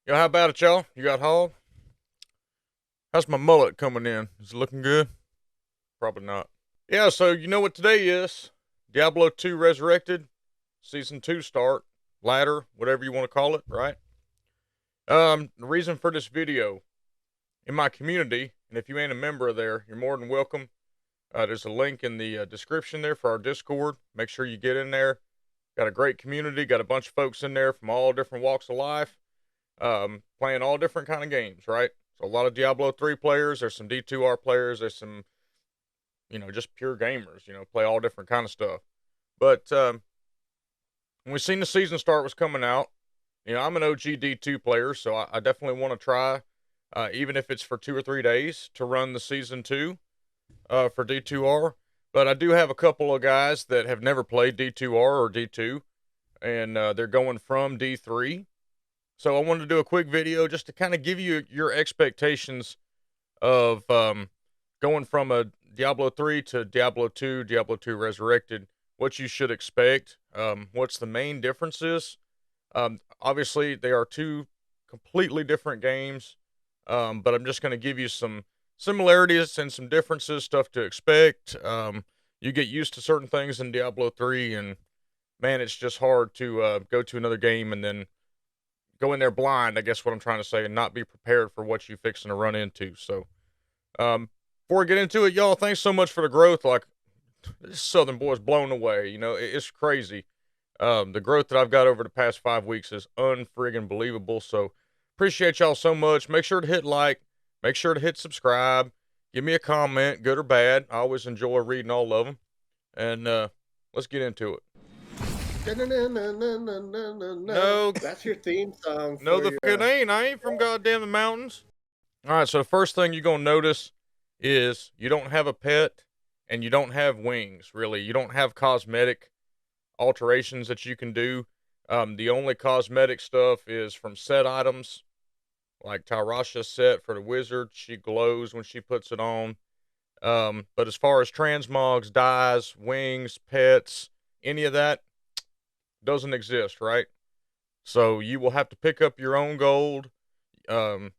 Yo, how about it, y'all? You got Hawg? How's my mullet coming in? Is it looking good? Probably not. Yeah, so you know what today is? Diablo 2 Resurrected, Season 2 start, ladder, whatever you want to call it, right? The reason for this video, in my community, and if you ain't a member of there, you're more than welcome. There's a link in the description there for our Discord. Make sure you get in there. Got a great community, got a bunch of folks in there from all different walks of life, playing all different kind of games, right? So a lot of Diablo 3 players, there's some D2R players, there's some, just pure gamers, play all different kind of stuff. But when we seen the season start was coming out, I'm an OG D2 player, so I definitely want to try, even if it's for 2 or 3 days, to run the season 2 for D2R. But I do have a couple of guys that have never played D2R or D2, and they're going from D3. So I wanted to do a quick video just to kind of give you your expectations of going from a Diablo 3 to Diablo 2, Diablo 2 Resurrected, what you should expect, what's the main differences. Obviously, they are two completely different games, but I'm just going to give you some similarities and some differences, stuff to expect. You get used to certain things in Diablo 3, and man, it's just hard to go to another game and then go in there blind, I guess what I'm trying to say, and not be prepared for what you fixing to run into. So, before I get into it, y'all, thanks so much for the growth. Like, this Southern boy's blown away. It's crazy. The growth that I've got over the past 5 weeks is unfriggin' believable. So, appreciate y'all so much. Make sure to hit like, make sure to hit subscribe, give me a comment, good or bad. I always enjoy reading all of them. And let's get into it. No, That's your theme song no, for the your. fucking ain't. I ain't from goddamn the mountains. All right, so the first thing you're gonna notice is you don't have a pet and you don't have wings. Really, you don't have cosmetic alterations that you can do. The only cosmetic stuff is from set items, like Tyrasha's set for the wizard. She glows when she puts it on. But as far as transmogs, dyes, wings, pets, any of that doesn't exist, right? So you will have to pick up your own gold. Um,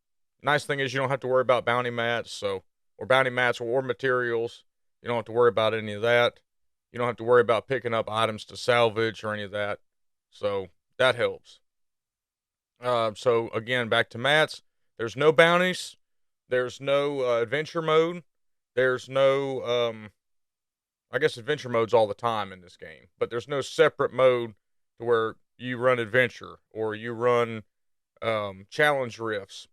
Nice thing is you don't have to worry about bounty mats, or bounty mats or materials. You don't have to worry about any of that. You don't have to worry about picking up items to salvage or any of that. So that helps. So again, back to mats. There's no bounties. There's no adventure mode. There's no, I guess adventure mode's all the time in this game, but there's no separate mode to where you run adventure or you run challenge rifts.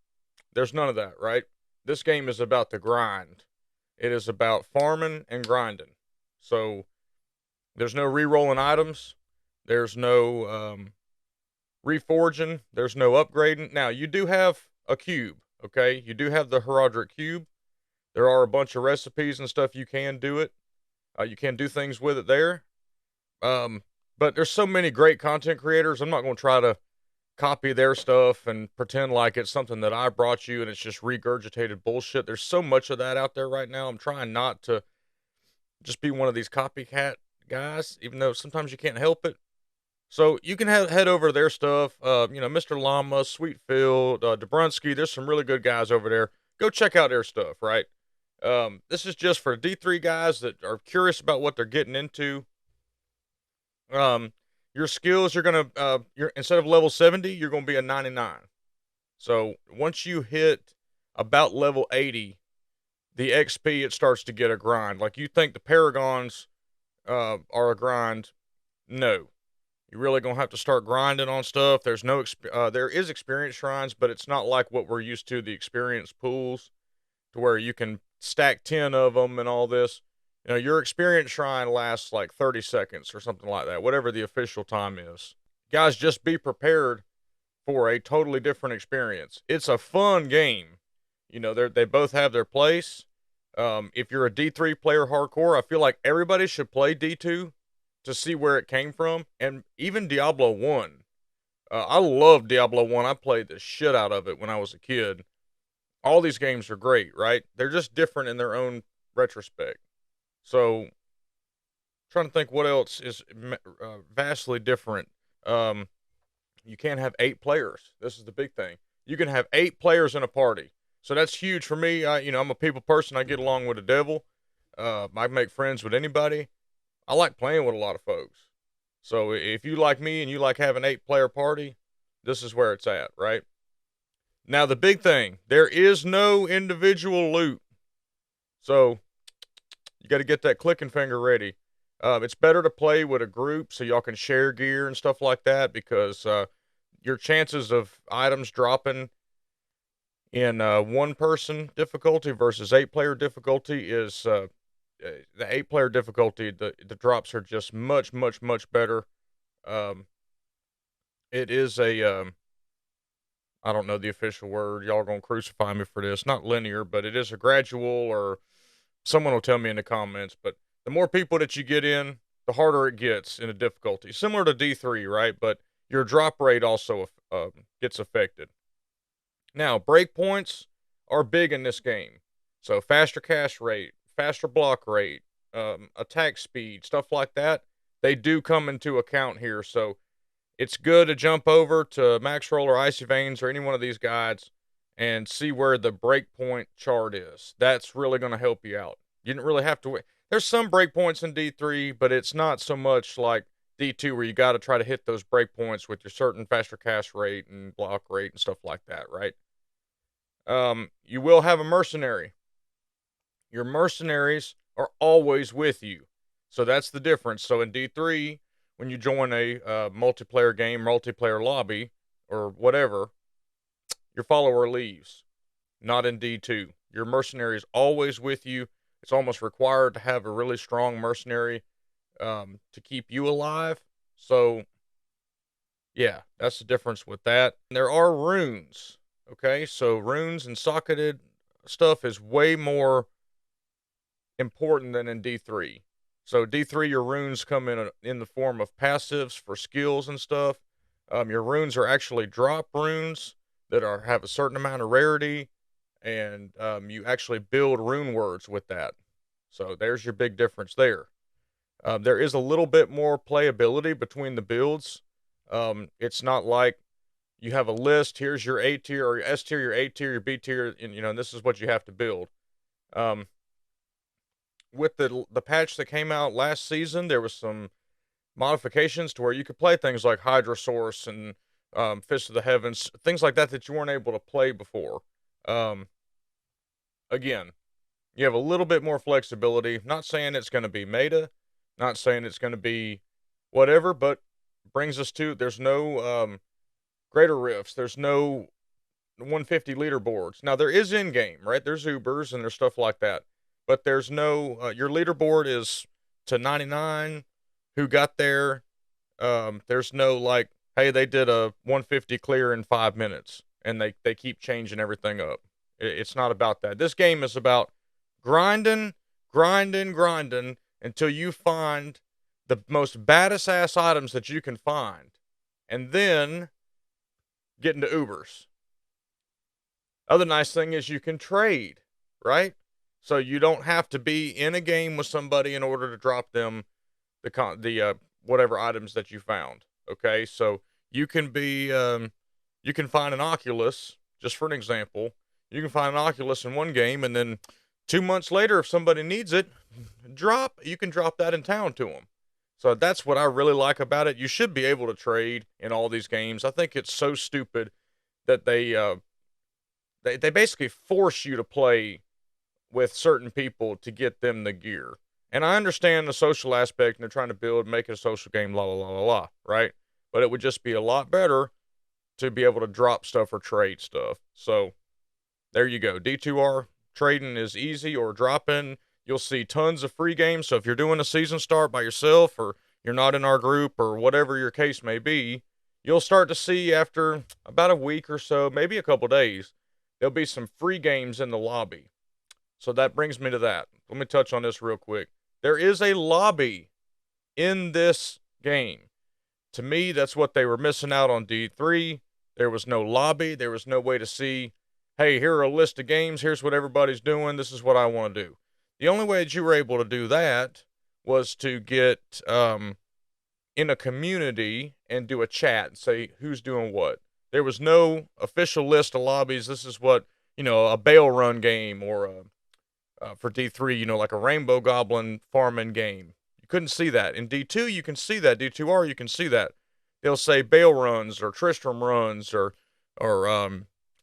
There's none of that, right? This game is about the grind. It is about farming and grinding. So there's no re-rolling items. There's no reforging. There's no upgrading. Now, you do have a cube, okay? You do have the Heraldric cube. There are a bunch of recipes and stuff you can do it. You can do things with it there. But there's so many great content creators. I'm not going to try to copy their stuff and pretend like it's something that I brought you and it's just regurgitated bullshit. There's so much of that out there right now. I'm trying not to just be one of these copycat guys, even though sometimes you can't help it. So you can head over to their stuff. Mr. Llama, Sweetfield, Dobrunsky. There's some really good guys over there. Go check out their stuff, right? This is just for D3 guys that are curious about what they're getting into. Um, your skills, you're instead of level 70, you're gonna be a 99. So once you hit about level 80, the XP it starts to get a grind. Like you think the Paragons are a grind? No, you're really gonna have to start grinding on stuff. There is experience shrines, but it's not like what we're used to, the experience pools, to where you can stack 10 of them and all this. Your experience shrine lasts like 30 seconds or something like that, whatever the official time is. Guys, just be prepared for a totally different experience. It's a fun game. They both have their place. If you're a D3 player hardcore, I feel like everybody should play D2 to see where it came from. And even Diablo 1. I love Diablo 1. I played the shit out of it when I was a kid. All these games are great, right? They're just different in their own retrospect. So, trying to think what else is vastly different. You can't have 8 players. This is the big thing. You can have 8 players in a party. So that's huge for me. I'm a people person. I get along with the devil. I make friends with anybody. I like playing with a lot of folks. So if you like me and you like having 8-player party, this is where it's at, right? Now the big thing, there is no individual loot. So you got to get that clicking finger ready. It's better to play with a group so y'all can share gear and stuff like that, because your chances of items dropping in 1-person difficulty versus 8-player difficulty is the 8-player difficulty. The drops are just much, much, much better. It is I don't know the official word. Y'all gonna crucify me for this. Not linear, but it is a gradual, or someone will tell me in the comments. But the more people that you get in, the harder it gets in a difficulty. Similar to D3, right? But your drop rate also gets affected. Now, breakpoints are big in this game. So faster cast rate, faster block rate, attack speed, stuff like that, they do come into account here. So it's good to jump over to Max Roll or Icy Veins or any one of these guides and see where the breakpoint chart is. That's really going to help you out. You didn't really have to wait. There's some breakpoints in D3, but it's not so much like D2 where you got to try to hit those breakpoints with your certain faster cast rate and block rate and stuff like that, right? You will have a mercenary. Your mercenaries are always with you. So that's the difference. So in D3, when you join a multiplayer game, multiplayer lobby, or whatever, your follower leaves. Not in D2. Your mercenary is always with you. It's almost required to have a really strong mercenary to keep you alive. So, yeah, that's the difference with that. There are runes. Okay, so runes and socketed stuff is way more important than in D3. So D3, your runes come in the form of passives for skills and stuff. Your runes are actually drop runes that have a certain amount of rarity, and you actually build rune words with that. So there's your big difference there. There is a little bit more playability between the builds. It's not like you have a list. Here's your A tier or your S tier, your A tier, your B tier, and this is what you have to build. With the patch that came out last season, there was some modifications to where you could play things like Hydrosaurus and Fist of the Heavens, things like that that you weren't able to play before. Again, you have a little bit more flexibility. Not saying it's going to be meta, not saying it's going to be whatever, but brings us to there's no greater rifts. There's no 150 leaderboards. Now there is in game, right? There's Ubers and there's stuff like that, but there's no your leaderboard is to 99 who got there. There's no like, hey, they did a 150 clear in 5 minutes, and they keep changing everything up. It's not about that. This game is about grinding, grinding, grinding until you find the most baddest ass items that you can find, and then get into Ubers. Other nice thing is you can trade, right? So you don't have to be in a game with somebody in order to drop them the whatever items that you found. Okay, so you can be you can find an Oculus, just for an example. You can find an Oculus in one game, and then 2 months later, if somebody needs it, you can drop that in town to them. So that's what I really like about it. You should be able to trade in all these games. I think it's so stupid that they basically force you to play with certain people to get them the gear. And I understand the social aspect, and they're trying to make it a social game, la la la la la, right? But it would just be a lot better to be able to drop stuff or trade stuff. So there you go. D2R trading is easy, or dropping. You'll see tons of free games. So if you're doing a season start by yourself, or you're not in our group, or whatever your case may be, you'll start to see after about a week or so, maybe a couple days, there'll be some free games in the lobby. So that brings me to that. Let me touch on this real quick. There is a lobby in this game. To me, that's what they were missing out on D3. There was no lobby. There was no way to see, hey, here are a list of games. Here's what everybody's doing. This is what I want to do. The only way that you were able to do that was to get in a community and do a chat and say who's doing what. There was no official list of lobbies. This is what, a bail run game or for D3, like a rainbow goblin farming game. You couldn't see that. In D2, you can see that. D2R, you can see that. They'll say bail runs or Tristram runs or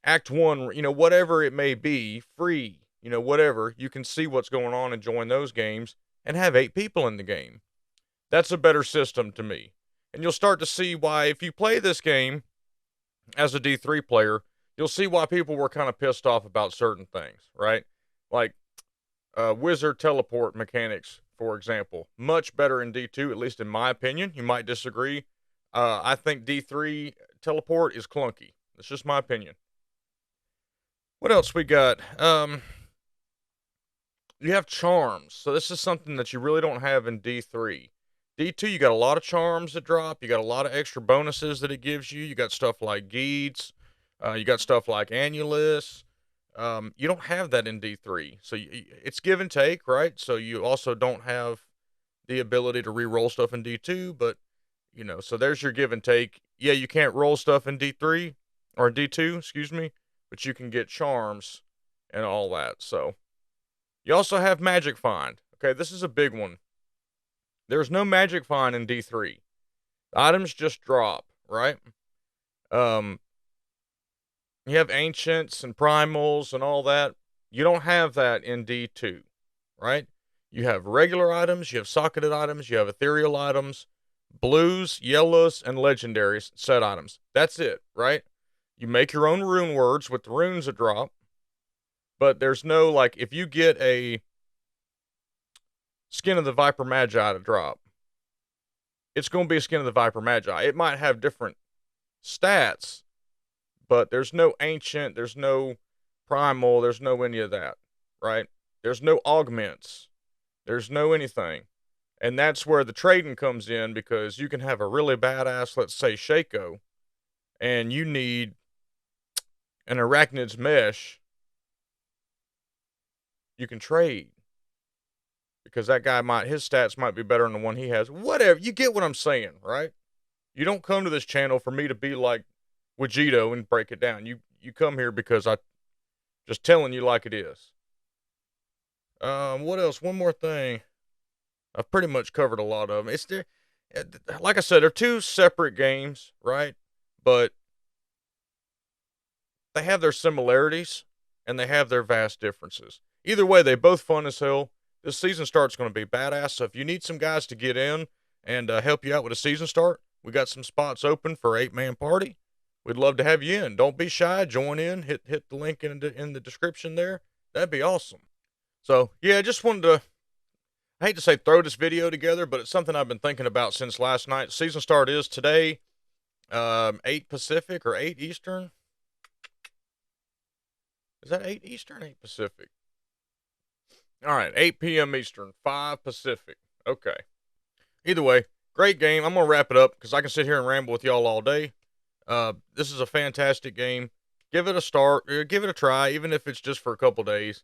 Act 1, whatever it may be, free, whatever. You can see what's going on and join those games and have 8 people in the game. That's a better system to me. And you'll start to see why, if you play this game as a D3 player, you'll see why people were kind of pissed off about certain things, right? Like wizard teleport mechanics, for example. Much better in D2, at least in my opinion. You might disagree. I think D3 teleport is clunky. That's just my opinion. What else we got? You have charms. So this is something that you really don't have in D3. D2, you got a lot of charms that drop. You got a lot of extra bonuses that it gives you. You got stuff like Geeds. You got stuff like Annulus. You don't have that in D3. So it's give and take, right? So you also don't have the ability to re-roll stuff in D2, but, so there's your give and take. Yeah, you can't roll stuff in D3, or D2, excuse me, but you can get charms and all that. So you also have Magic Find. Okay, this is a big one. There's no Magic Find in D3. The items just drop, right? You have Ancients and Primals and all that. You don't have that in D2, right? You have regular items, you have socketed items, you have ethereal items, blues, yellows, and legendaries set items. That's it, right? You make your own rune words with the runes that drop, but there's no, like, if you get a Skin of the Viper Magi to drop, it's going to be a Skin of the Viper Magi. It might have different stats, but there's no Ancient, there's no Primal, there's no any of that, right? There's no augments, there's no anything. And that's where the trading comes in, because you can have a really badass, let's say, Shaco, and you need an Arachnid's Mesh. You can trade, because that guy his stats might be better than the one he has. Whatever, you get what I'm saying, right? You don't come to this channel for me to be like Vegito and break it down. You come here because I just telling you like it is. What else? One more thing. I've pretty much covered a lot of them. Like I said, they're 2 separate games, right? But they have their similarities and they have their vast differences. Either way, they both fun as hell. This season start's going to be badass. So if you need some guys to get in and help you out with a season start, we got some spots open for 8-man party. We'd love to have you in. Don't be shy. Join in. Hit the link in the description there. That'd be awesome. So yeah, I just wanted to, I hate to say throw this video together, but it's something I've been thinking about since last night. Season start is today, 8 Pacific or 8 Eastern. Is that 8 Eastern, 8 Pacific? All right, 8 p.m. Eastern, 5 Pacific. Okay. Either way, great game. I'm going to wrap it up because I can sit here and ramble with y'all all day. This is a fantastic game. Give it a start. Give it a try, even if it's just for a couple days.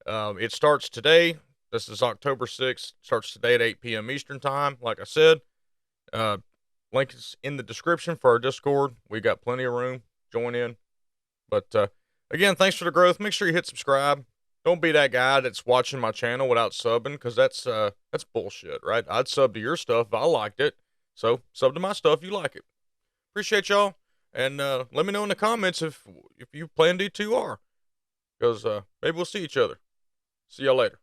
It starts today. This is October 6th. Starts today at 8 p.m. Eastern time, like I said. Link is in the description for our Discord. We got plenty of room. Join in. But again, thanks for the growth. Make sure you hit subscribe. Don't be that guy that's watching my channel without subbing, because that's bullshit, right? I'd sub to your stuff if I liked it. So sub to my stuff if you like it. Appreciate y'all. And let me know in the comments if you plan D2R. Because maybe we'll see each other. See y'all later.